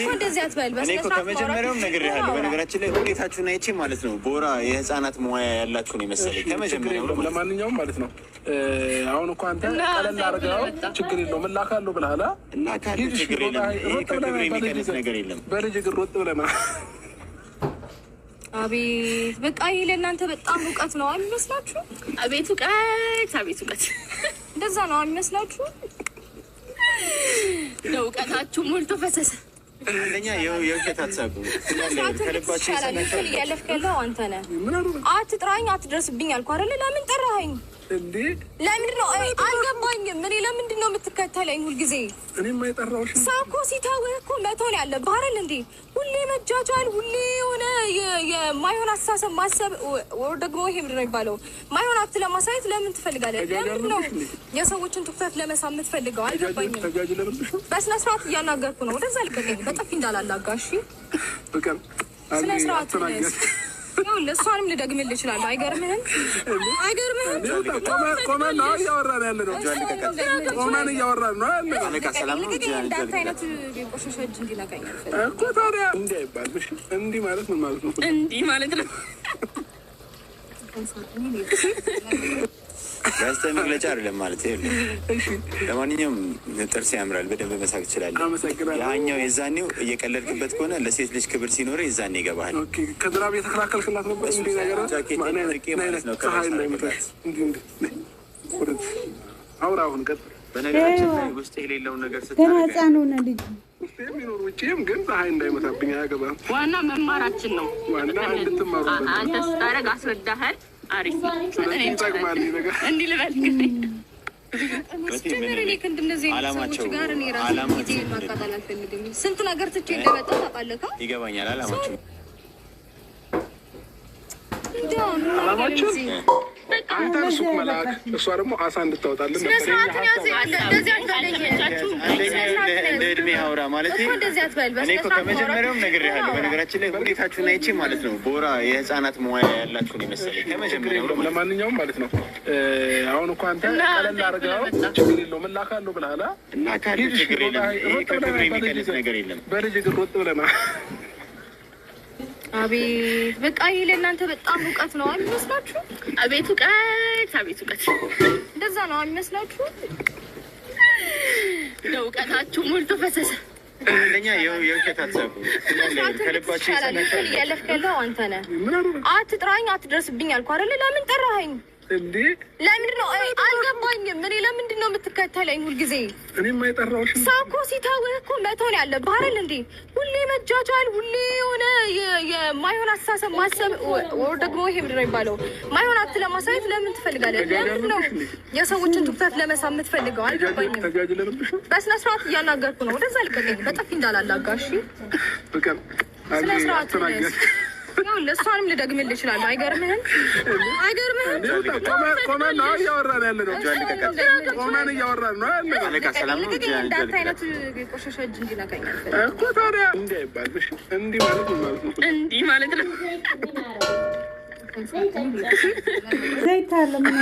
እንደዚህ አትበል። እኔ እኮ ከመጀመሪያውም ነግሬሃለሁ። በነገራችን ላይ ሁኔታችሁን አይቼ ማለት ነው ቦራ የህፃናት ሙያ ያላችሁን የመሰለኝ ከመጀመሪያው። ለማንኛውም ማለት ነው አሁን እኮ አንተ ቀለል አድርገው ችግር የለውም እላካለሁ ብለሃል። እላካለሁ ችግር የለም። ይሄ ከክብር የሚቀንስ ነገር የለም። በልጅ እግር ሮጥ ብለህ አቤት በቃ ይሄ ለእናንተ በጣም እውቀት ነው አይመስላችሁ? አቤት እውቀት፣ አቤት እውቀት። እንደዛ ነው አይመስላችሁ? ለእውቀታችሁ ሞልቶ ፈሰሰ። አንደኛ የውሸት አትሳቁ። ከልባችሁ እያለፍክ ያለው አንተ ነህ። አትጥራኝ፣ አትድረስብኝ አልኩህ አይደለ? ለምን ጠራኸኝ? ለምንድን ነው አልገባኝም። እኔ ለምንድን ነው የምትከተለኝ ሁልጊዜ? እኔም አይጠራውሽ ሰው እኮ ሲታወቅ እኮ መተው ነው ያለብህ አይደል እንዴ? ሁሌ መጃጃል፣ ሁሌ የሆነ የማይሆን አስተሳሰብ ማሰብ፣ ወር ደግሞ ይሄ ምንድን ነው የሚባለው ማይሆን አክት ለማሳየት ለምን ትፈልጋለህ? ለምንድን ነው የሰዎችን ትኩረት ለመሳብ የምትፈልገው? አልገባኝም። በስነ ስርዓት እያናገርኩ ነው። ወደዛ ልቀቀኝ፣ በጠፊ እንዳላላጋሽ ስነ ስርዓት እሷንም ልደግምልህ እችላለሁ። አይገርምህም? አይገርምህም? ቆመን ነው እያወራን ያለ ነው። ቆመን እያወራን ነው ያለ ነው። እንዳንተ አይነት የቆሸሸ እጅ እንዲነካኝ እኮ ታዲያ እንዲህ አይባልም። እንዲህ ማለት ምን ማለት ነው? እንዲህ ማለት ነው። ጋዜጣዊ መግለጫ አይደለም ማለት ይሄ። ለማንኛውም ጥርስ ያምራል፣ በደንብ መሳቅ ትችላለህ። ያኛው የዛኔው እየቀለድክበት ከሆነ ለሴት ልጅ ክብር ሲኖር የዛኔ ይገባሃል። ከዝናብ እየተከላከልክላት ነበር እንዴ? ነገር አውራ አሁን ቀጥል። በነገራችን ላይ ውስጥ የሌለውን ነገር ስታደርግ ልጅ የሚኖር ውጭም ግን ፀሐይ እንዳይመታብኝ አያገባም። ዋና መማራችን ነው። ዋና እንድትማሩ አንተ ስታደርግ አስረዳሃል። አሪፍ ነው። ይጠቅማል ነገር እንዲህ ልበል ስንት ነገር ትቼ እንደመጣ ታውቃለህ? ይገባኛል። አላማችን አንተ ሱቅ መላክ፣ እሷ ደግሞ አሳ እንድታወጣልን ነበር። እንደ እድሜ አውራ ማለት እኔ እኮ ከመጀመሪያውም ነግሬሃለሁ። በነገራችን ላይ ሁኔታችሁን አይቼ ማለት ነው ቦራ የህፃናት ሙያ ያላችሁን የመሰለኝ ከመጀመሪያው። ለማንኛውም ማለት ነው አሁን እኮ አንተ ቀለል አድርገው ችግር የለውም እላካለሁ ብለሃል። እላካለሁ ችግር የለም። ይሄ ከክብር የሚቀንስ ነገር የለም። በልጅ እግር ሮጥ ብለህ አቤት በቃ ይሄ ለእናንተ በጣም እውቀት ነው አይመስላችሁ? አቤት እውቀት፣ አቤት እውቀት። እንደዛ ነው አይመስላችሁ? ለእውቀታችሁ ሞልቶ ፈሰሰ። አንደኛ የውሸት አትሳቁ። ከልባችሁ እያለፍክ ያለው አንተ ነህ። አትጥራኝ፣ አትድረስብኝ አልኩህ አይደለ? ለምን ጠራኸኝ? እንዴ ለምንድን ነው አልገባኝም። እኔ ለምንድን ነው የምትከተለኝ ሁልጊዜ? እኔም አይጠራውሽ ሰው እኮ ሲታወቅ እኮ መተው ነው ያለብህ አይደል እንዴ? ሁሌ መጃጃል፣ ሁሌ የሆነ የማይሆን አስተሳሰብ ማሰብ፣ ወር ደግሞ ይሄ ምንድን ነው የሚባለው ማይሆን አክት ለማሳየት ለምን ትፈልጋለህ? ለምንድን ነው የሰዎችን ትኩረት ለመሳብ የምትፈልገው? አልገባኝም። በስነ ስርዓት እያናገርኩ ነው። ወደዛ ልቀቀኝ፣ በጠፊ እንዳላላጋሽ ስነ ስርዓት ለእሷንም ልደግምልህ እችላለሁ። አይገርምህም? አይገርምህም? ቆመን ነው እያወራን ያለ ነው። ቆመን እያወራን ነው ያለ ነው። እንዳንተ አይነት የቆሸሸ እጅ እንዲነካኝ እኮ ታዲያ እንዲህ አይባልም። እንዲህ ማለት ምን ማለት ነው? እንዲህ ማለት ነው። ዘይት አለ ምን